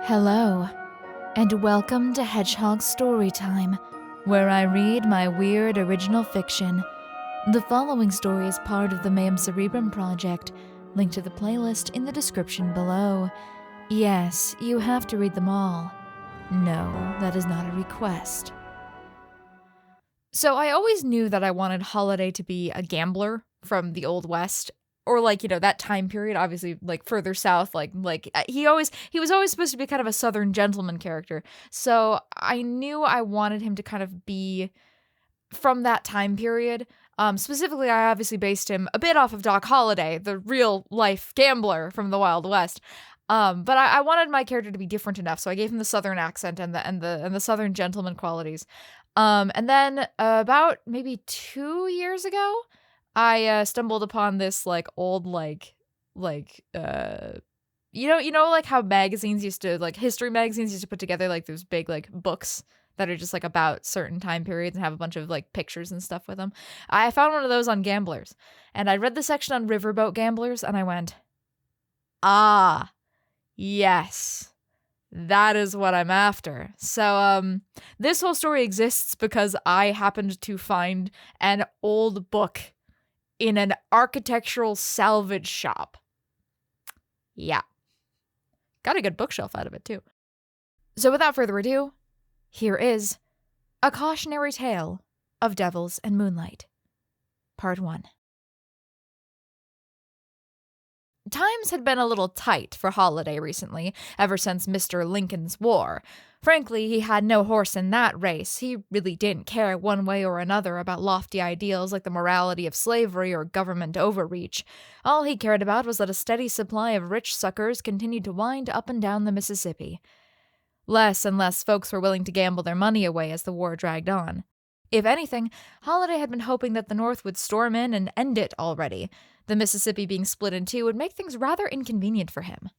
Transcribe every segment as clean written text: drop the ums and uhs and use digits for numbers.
Hello, and welcome to Hedgehog Storytime, where I read my weird original fiction. The following story is part of the Mayhem Cerebrum project. Link to the playlist in the description below. Yes, you have to read them all. No, that is not a request. So I always knew that I wanted Holiday to be a gambler from the Old West. Or that time period, obviously further south, he was always supposed to be kind of a Southern gentleman character. So I knew I wanted him to kind of be from that time period. Specifically, I obviously based him a bit off of Doc Holliday, the real life gambler from the Wild West. But I wanted my character to be different enough, so I gave him the Southern accent and the Southern gentleman qualities. And then about maybe 2 years ago, I stumbled upon this old how magazines used to history magazines used to put together those big books that are just about certain time periods and have a bunch of pictures and stuff with them. I found one of those on gamblers, and I read the section on riverboat gamblers, and I went, ah, yes, that is what I'm after. So this whole story exists because I happened to find an old book in an architectural salvage shop. Yeah. Got a good bookshelf out of it, too. So without further ado, here is A Cautionary Tale of Devils and Moonlight, Part 1. Times had been a little tight for Holiday recently, ever since Mr. Lincoln's War. Frankly, he had no horse in that race. He really didn't care one way or another about lofty ideals like the morality of slavery or government overreach. All he cared about was that a steady supply of rich suckers continued to wind up and down the Mississippi. Less and less folks were willing to gamble their money away as the war dragged on. If anything, Holiday had been hoping that the North would storm in and end it already. The Mississippi being split in two would make things rather inconvenient for him.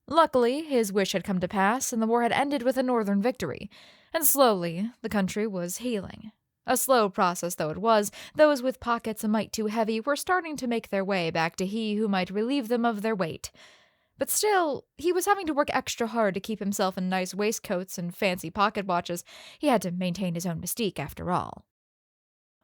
Luckily, his wish had come to pass, and the war had ended with a Northern victory, and slowly the country was healing. A slow process though it was, those with pockets a mite too heavy were starting to make their way back to he who might relieve them of their weight. But still, he was having to work extra hard to keep himself in nice waistcoats and fancy pocket watches. He had to maintain his own mystique, after all.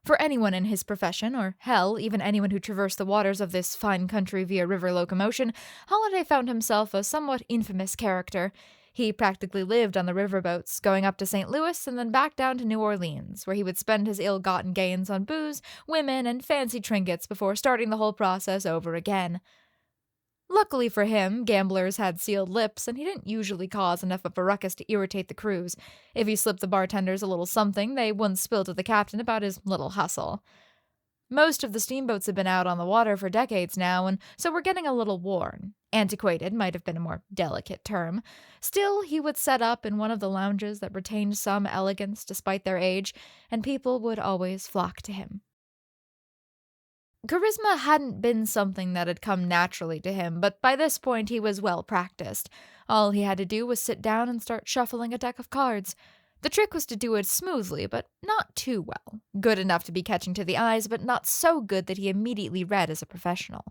For anyone in his profession, or hell, even anyone who traversed the waters of this fine country via river locomotion, Holiday found himself a somewhat infamous character. He practically lived on the riverboats, going up to St. Louis and then back down to New Orleans, where he would spend his ill-gotten gains on booze, women, and fancy trinkets before starting the whole process over again. Luckily for him, gamblers had sealed lips, and he didn't usually cause enough of a ruckus to irritate the crews. If he slipped the bartenders a little something, they wouldn't spill to the captain about his little hustle. Most of the steamboats had been out on the water for decades now, and so were getting a little worn. Antiquated might have been a more delicate term. Still, he would set up in one of the lounges that retained some elegance despite their age, and people would always flock to him. Charisma hadn't been something that had come naturally to him, but by this point he was well practiced. All he had to do was sit down and start shuffling a deck of cards. The trick was to do it smoothly, but not too well. Good enough to be catching to the eyes, but not so good that he immediately read as a professional.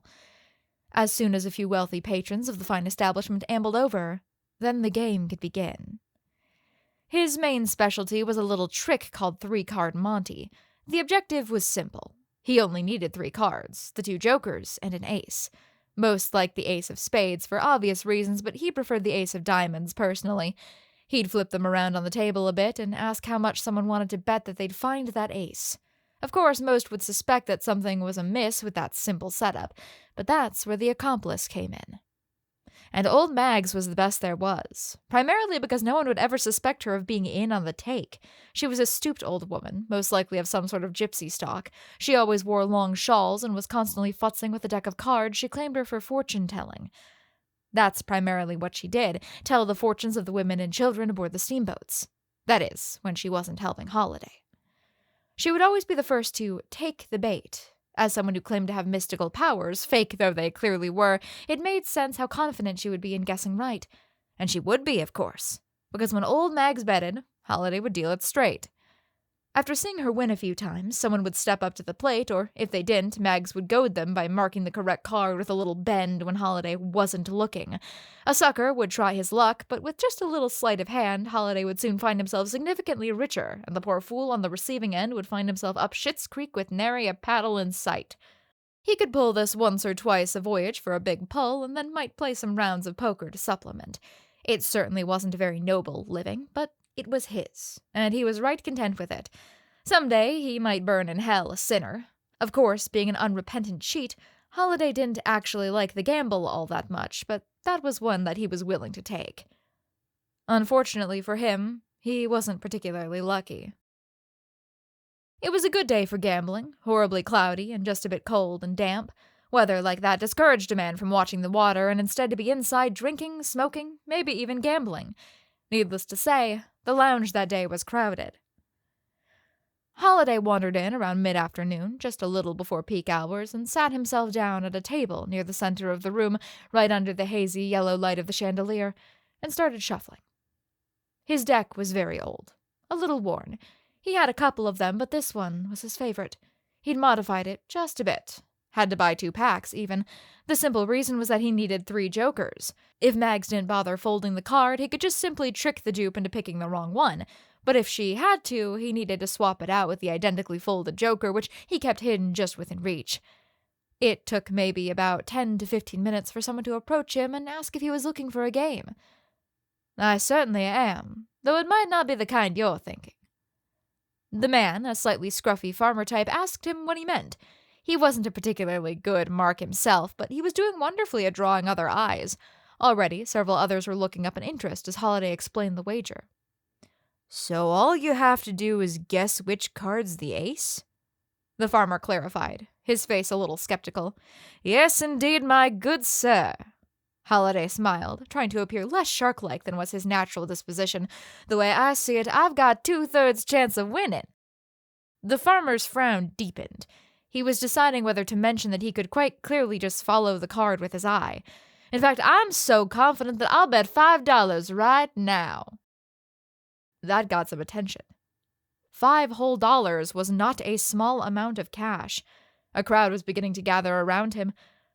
As soon as a few wealthy patrons of the fine establishment ambled over, then the game could begin. His main specialty was a little trick called 3-card Monte. The objective was simple. He only needed 3 cards, the 2 jokers, and an ace. Most liked the ace of spades for obvious reasons, but he preferred the ace of diamonds personally. He'd flip them around on the table a bit and ask how much someone wanted to bet that they'd find that ace. Of course, most would suspect that something was amiss with that simple setup, but that's where the accomplice came in. And old Mags was the best there was, primarily because no one would ever suspect her of being in on the take. She was a stooped old woman, most likely of some sort of gypsy stock. She always wore long shawls and was constantly futzing with a deck of cards she claimed her for fortune-telling. That's primarily what she did, tell the fortunes of the women and children aboard the steamboats. That is, when she wasn't helping Holiday. She would always be the first to take the bait. As someone who claimed to have mystical powers, fake though they clearly were, it made sense how confident she would be in guessing right. And she would be, of course, because when old Mags betted, Holiday would deal it straight. After seeing her win a few times, someone would step up to the plate, or if they didn't, Mags would goad them by marking the correct card with a little bend when Holiday wasn't looking. A sucker would try his luck, but with just a little sleight of hand, Holiday would soon find himself significantly richer, and the poor fool on the receiving end would find himself up Schitt's Creek with nary a paddle in sight. He could pull this once or twice a voyage for a big pull, and then might play some rounds of poker to supplement. It certainly wasn't a very noble living, but it was his, and he was right content with it. Someday he might burn in hell a sinner. Of course, being an unrepentant cheat, Holiday didn't actually like the gamble all that much, but that was one that he was willing to take. Unfortunately for him, he wasn't particularly lucky. It was a good day for gambling, horribly cloudy and just a bit cold and damp. Weather like that discouraged a man from watching the water and instead to be inside drinking, smoking, maybe even gambling. Needless to say, the lounge that day was crowded. Holiday wandered in around mid-afternoon, just a little before peak hours, and sat himself down at a table near the center of the room, right under the hazy yellow light of the chandelier, and started shuffling. His deck was very old, a little worn. He had a couple of them, but this one was his favorite. He'd modified it just a bit. Had to buy 2 packs, even. The simple reason was that he needed 3 jokers. If Mags didn't bother folding the card, he could just simply trick the dupe into picking the wrong one. But if she had to, he needed to swap it out with the identically folded joker, which he kept hidden just within reach. It took maybe about 10 to 15 minutes for someone to approach him and ask if he was looking for a game. "I certainly am, though it might not be the kind you're thinking." The man, a slightly scruffy farmer type, asked him what he meant. He wasn't a particularly good mark himself, but he was doing wonderfully at drawing other eyes. Already, several others were looking up in interest as Holiday explained the wager. "So all you have to do is guess which card's the ace?" The farmer clarified, his face a little skeptical. "Yes, indeed, my good sir." Holiday smiled, trying to appear less shark-like than was his natural disposition. "The way I see it, I've got 2/3 chance of winning." The farmer's frown deepened. He was deciding whether to mention that he could quite clearly just follow the card with his eye. "In fact, I'm so confident that I'll bet $5 right now." That got some attention. $5 whole was not a small amount of cash. A crowd was beginning to gather around him.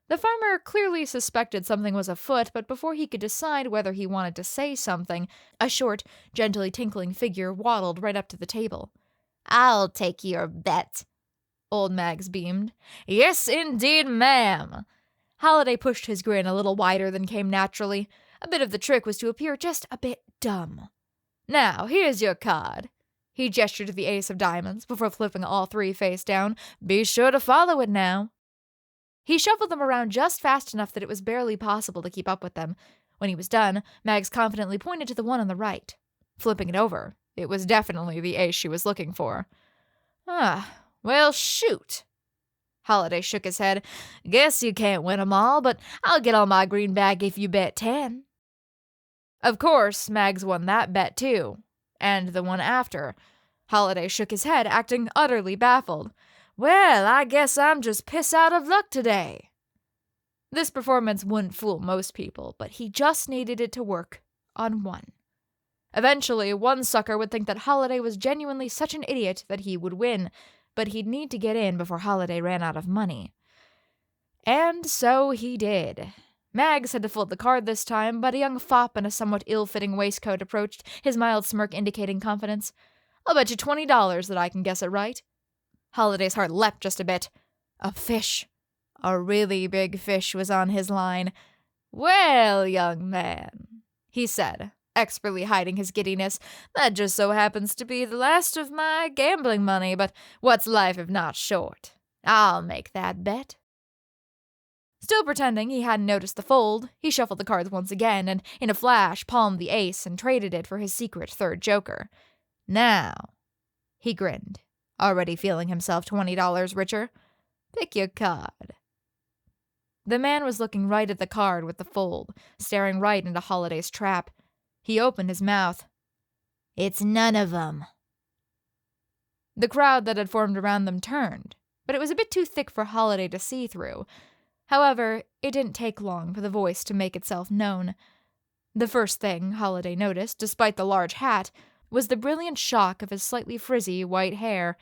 The farmer clearly suspected something was afoot, but before he could decide whether he wanted to say something, a short, gently tinkling figure waddled right up to the table. "I'll take your bet." Old Mags beamed. "Yes, indeed, ma'am." Holiday pushed his grin a little wider than came naturally. A bit of the trick was to appear just a bit dumb. "Now, here's your card." He gestured to the ace of diamonds before flipping all 3 face down. "Be sure to follow it now." He shuffled them around just fast enough that it was barely possible to keep up with them. When he was done, Mags confidently pointed to the one on the right. Flipping it over, it was definitely the ace she was looking for. Well, shoot." Holiday shook his head. "Guess you can't win 'em all, but I'll get all my greenback if you bet 10. Of course, Mags won that bet too. And the one after. Holiday shook his head, acting utterly baffled. "Well, I guess I'm just piss out of luck today." This performance wouldn't fool most people, but he just needed it to work on one. Eventually, one sucker would think that Holiday was genuinely such an idiot that he would win, but he'd need to get in before Holiday ran out of money. And so he did. Mags had to fold the card this time, but a young fop in a somewhat ill-fitting waistcoat approached, his mild smirk indicating confidence. "I'll bet you $20 that I can guess it right." Holiday's heart leapt just a bit. A fish. A really big fish was on his line. "Well, young man," he said, expertly hiding his giddiness, "that just so happens to be the last of my gambling money, but what's life if not short? I'll make that bet." Still pretending he hadn't noticed the fold, he shuffled the cards once again and, in a flash, palmed the ace and traded it for his secret 3rd joker. "Now," he grinned, already feeling himself $20 richer, "pick your card." The man was looking right at the card with the fold, staring right into Holiday's trap. He opened his mouth. "It's none of 'em." The crowd that had formed around them turned, but it was a bit too thick for Holiday to see through. However, it didn't take long for the voice to make itself known. The first thing Holiday noticed, despite the large hat, was the brilliant shock of his slightly frizzy white hair.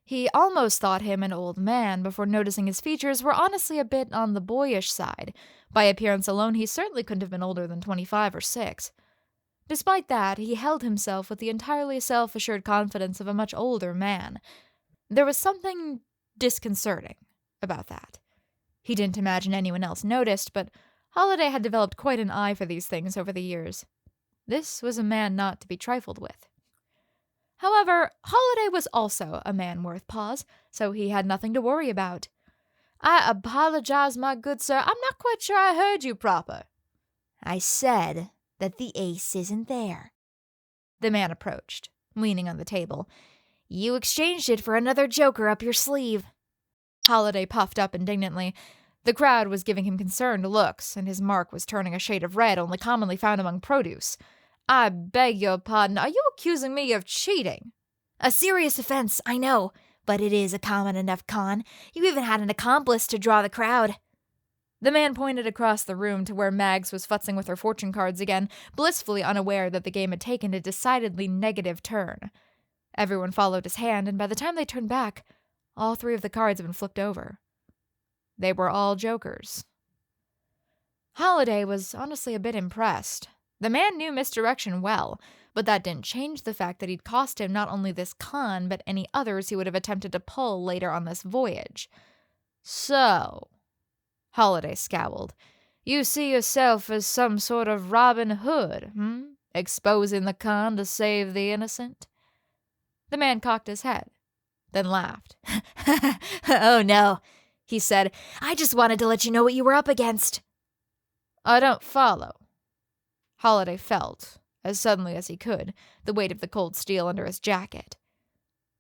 He almost thought him an old man before noticing his features were honestly a bit on the boyish side. By appearance alone, he certainly couldn't have been older than 25 or 6. Despite that, he held himself with the entirely self-assured confidence of a much older man. There was something disconcerting about that. He didn't imagine anyone else noticed, but Holiday had developed quite an eye for these things over the years. This was a man not to be trifled with. However, Holiday was also a man worth pause, so he had nothing to worry about. "I apologize, my good sir. I'm not quite sure I heard you proper." "I said that the ace isn't there." The man approached, leaning on the table. "You exchanged it for another joker up your sleeve." Holiday puffed up indignantly. The crowd was giving him concerned looks, and his mark was turning a shade of red only commonly found among produce. "I beg your pardon, are you accusing me of cheating?" "A serious offense, I know, but it is a common enough con. You even had an accomplice to draw the crowd." The man pointed across the room to where Mags was futzing with her fortune cards again, blissfully unaware that the game had taken a decidedly negative turn. Everyone followed his hand, and by the time they turned back, all 3 of the cards had been flipped over. They were all jokers. Holiday was honestly a bit impressed. The man knew misdirection well, but that didn't change the fact that he'd cost him not only this con, but any others he would have attempted to pull later on this voyage. "So," Holiday scowled, "you see yourself as some sort of Robin Hood, exposing the con to save the innocent?" The man cocked his head, then laughed. "Oh no," he said. "I just wanted to let you know what you were up against." "I don't follow." Holiday felt, as suddenly as he could, the weight of the cold steel under his jacket.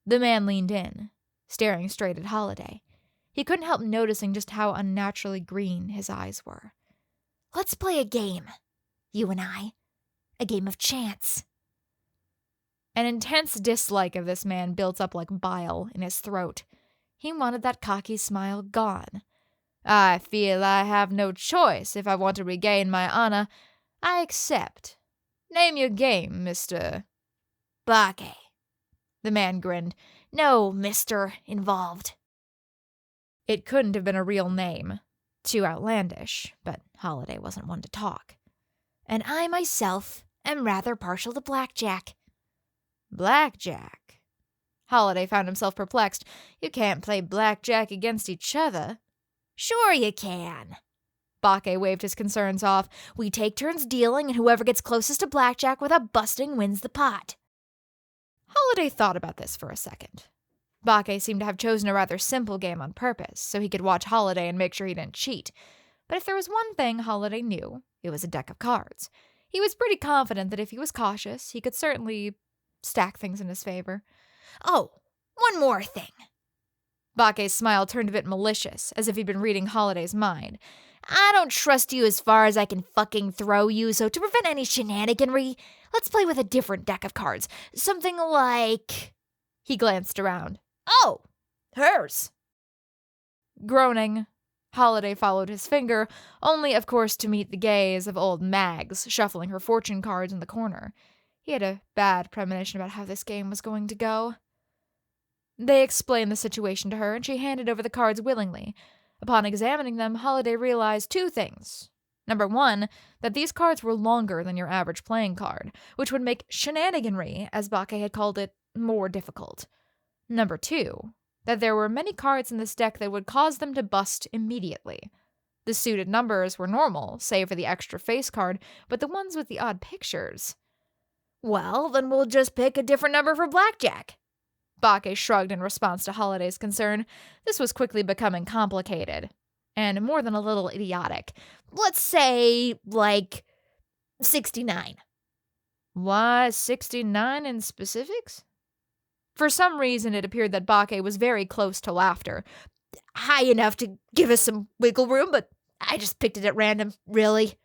The man leaned in, staring straight at Holiday. He couldn't help noticing just how unnaturally green his eyes were. "Let's play a game, you and I. A game of chance." An intense dislike of this man built up like bile in his throat. He wanted that cocky smile gone. "I feel I have no choice if I want to regain my honor. I accept. Name your game, Mr. "Broski." The man grinned. "No Mr. involved." It couldn't have been a real name. Too outlandish, but Holiday wasn't one to talk. "And I myself am rather partial to blackjack." "Blackjack?" Holiday found himself perplexed. "You can't play blackjack against each other." "Sure you can." Broski waved his concerns off. "We take turns dealing, and whoever gets closest to blackjack without busting wins the pot." Holiday thought about this for a second. Broski seemed to have chosen a rather simple game on purpose, so he could watch Holiday and make sure he didn't cheat. But if there was one thing Holiday knew, it was a deck of cards. He was pretty confident that if he was cautious, he could certainly stack things in his favor. "Oh, one more thing." Broski's smile turned a bit malicious, as if he'd been reading Holiday's mind. "I don't trust you as far as I can fucking throw you, so to prevent any shenaniganry, let's play with a different deck of cards. Something like..." He glanced around. "Oh, hers." Groaning, Holiday followed his finger, only, of course, to meet the gaze of old Mags shuffling her fortune cards in the corner. He had a bad premonition about how this game was going to go. They explained the situation to her, and she handed over the cards willingly. Upon examining them, Holiday realized 2 things. Number 1, that these cards were longer than your average playing card, which would make shenaniganry, as Broski had called it, more difficult. Number 2, that there were many cards in this deck that would cause them to bust immediately. The suited numbers were normal, save for the extra face card, but the ones with the odd pictures... "Well, then we'll just pick a different number for blackjack." Broski shrugged in response to Holiday's concern. This was quickly becoming complicated, and more than a little idiotic. "Let's say, like, 69. "Why 69 in specifics?" For some reason, it appeared that Broski was very close to laughter. "High enough to give us some wiggle room, but I just picked it at random, really."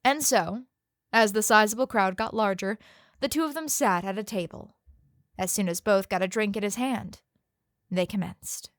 And so, as the sizable crowd got larger, the 2 of them sat at a table. As soon as both got a drink in his hand, they commenced.